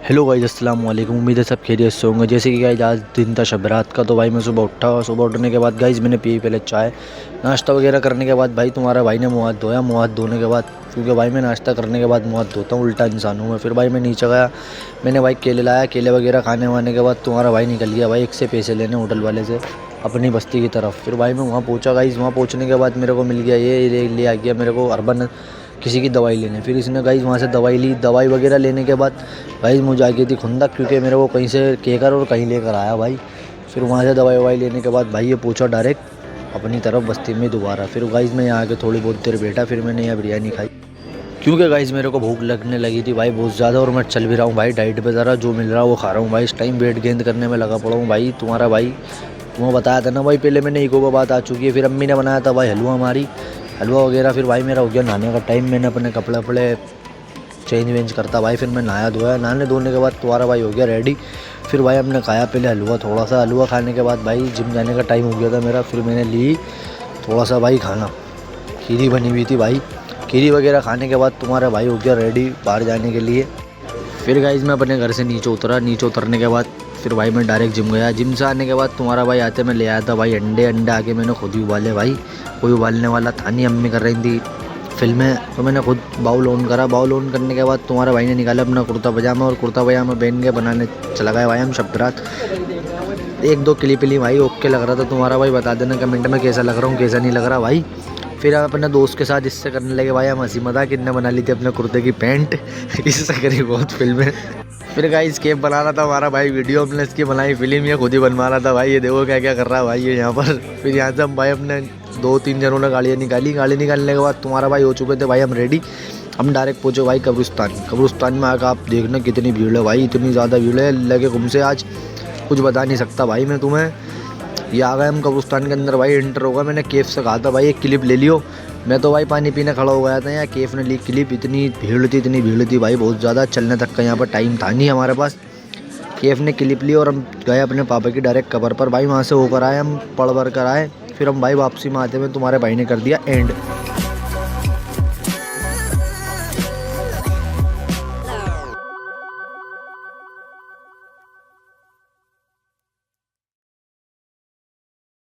Hello guys, अस्सलाम वालेकुम। उम्मीद है सब खैरियत से होंगे। जैसे कि गाइस आज दिन था शब रात का, तो भाई मैं सुबह उठा। सुबह उठने के बाद गाइस मैंने पी पहले चाय, नाश्ता वगैरह करने के बाद भाई तुम्हारा भाई ने मुँह हाथ धोया। मुँह हाथ धोने के बाद, क्योंकि भाई मैं नाश्ता करने के बाद मुँह हाथ धोता हूँ, उल्टा इंसान हूँ मैं। फिर भाई मैं नीचे गया, मैंने भाई केले लाया। केले वगैरह खाने वाने के बाद तुम्हारा भाई निकल गया भाई एक से पैसे लेने होटल वाले से अपनी बस्ती की तरफ। फिर भाई मैं वहाँ पहुँचा गाइस। वहाँ पहुँचने के बाद मेरे को मिल गया ये ले आ गया मेरे को अर्बन किसी की दवाई लेने। फिर इसने गाइस वहाँ से दवाई ली। दवाई वगैरह लेने के बाद गाइस मुझे आ गई थी खुंदक, क्योंकि मेरे को कहीं से कहकर और कहीं लेकर आया भाई। फिर वहाँ से दवाई ववाई लेने के बाद भाई ये पूछा डायरेक्ट अपनी तरफ बस्ती में दोबारा। फिर गाइस मैं यहाँ आके थोड़ी बहुत देर बैठा। फिर मैंने यहाँ बिरयानी खाई, क्योंकि गाइस मेरे को भूख लगने लगी थी भाई बहुत ज़्यादा। और मैं चल भी रहा हूँ भाई डाइट पे, ज़रा जो मिल रहा है वो खा रहा हूँ भाई। इस टाइम वेट गेंद करने में लगा पड़ा हूँ भाई। तुम्हारा भाई तुम्हें बताया था ना भाई, पहले मैंने ईको का बात आ चुकी है। फिर अम्मी ने बनाया था भाई हलवा, हमारी हलवा वगैरह। फिर भाई मेरा हो गया नहाने का टाइम। मैंने अपने कपड़े वपड़े चेंज वेंज करता भाई। फिर मैं नहाया धोया। नहाने धोने के बाद तुम्हारा भाई हो गया रेडी। फिर भाई हमने खाया पहले हलवा थोड़ा सा। हलवा खाने के बाद भाई जिम जाने का टाइम हो गया था मेरा। फिर मैंने ली थोड़ा सा भाई खाना, खीरी बनी हुई थी भाई। खीरी वगैरह खाने के बाद तुम्हारा भाई हो गया रेडी बाहर जाने के लिए। फिर गाइज मैं अपने घर से नीचे उतरा। नीचे उतरने के बाद फिर भाई मैं डायरेक्ट जिम गया। जिम से आने के बाद तुम्हारा भाई आते मैं ले आया था भाई अंडे। अंडे आके मैंने खुद ही उबाले भाई, कोई उबालने वाला था नहीं, अम्मी कर रही थी फिल्में, तो मैंने खुद बाउल ऑन करा। बाउल ऑन करने के बाद तुम्हारा भाई ने निकाला अपना कुर्ता पजामा, और कुर्ता पजामा पहन के बनाने चला गया भाई हम शब रात। एक दो क्लिप ली भाई, ओके लग रहा था। तुम्हारा भाई बता देना कमेंट में कैसा लग रहा हूँ कैसा नहीं लग रहा भाई। फिर हम अपने दोस्त के साथ इससे करने लगे भाई हम हंसी मजाक। इनने बना ली थी अपने कुर्ते की पैंट इससे करी बहुत फिल्में। फिर गाइस स्केप बना रहा था हमारा भाई, वीडियो हमने इसकी बनाई, फिल्म ये खुद ही बनवा रहा था भाई। ये देखो क्या क्या कर रहा है भाई ये यहाँ पर। फिर यहाँ से हम भाई अपने 2-3 जनों ने गाड़ियाँ निकाली। गाड़ी निकालने के बाद तुम्हारा भाई हो चुके थे भाई हम रेडी। हम डायरेक्ट पहुँचे भाई कब्रिस्तान। कब्रिस्तान में आकर आप देखना कितनी भीड़ है भाई, इतनी ज़्यादा भीड़ है लगे घूमसे आज कुछ बता नहीं सकता भाई मैं तुम्हें। ये आ गए हम कब्रिस्तान के अंदर भाई, एंटर होगा। मैंने केफ से कहा था भाई एक क्लिप ले लियो। मैं तो भाई पानी पीने खड़ा हो गया था यहाँ। केफ ने ली क्लिप। इतनी भीड़ थी भाई बहुत ज़्यादा, चलने तक का यहाँ पर टाइम था नहीं हमारे पास। केफ ने क्लिप ली और हम गए अपने पापा की डायरेक्ट कबर पर भाई। वहाँ से होकर आए हम, पढ़ कर आए। फिर हम भाई वापसी में आते हुए तुम्हारे भाई ने कर दिया एंड।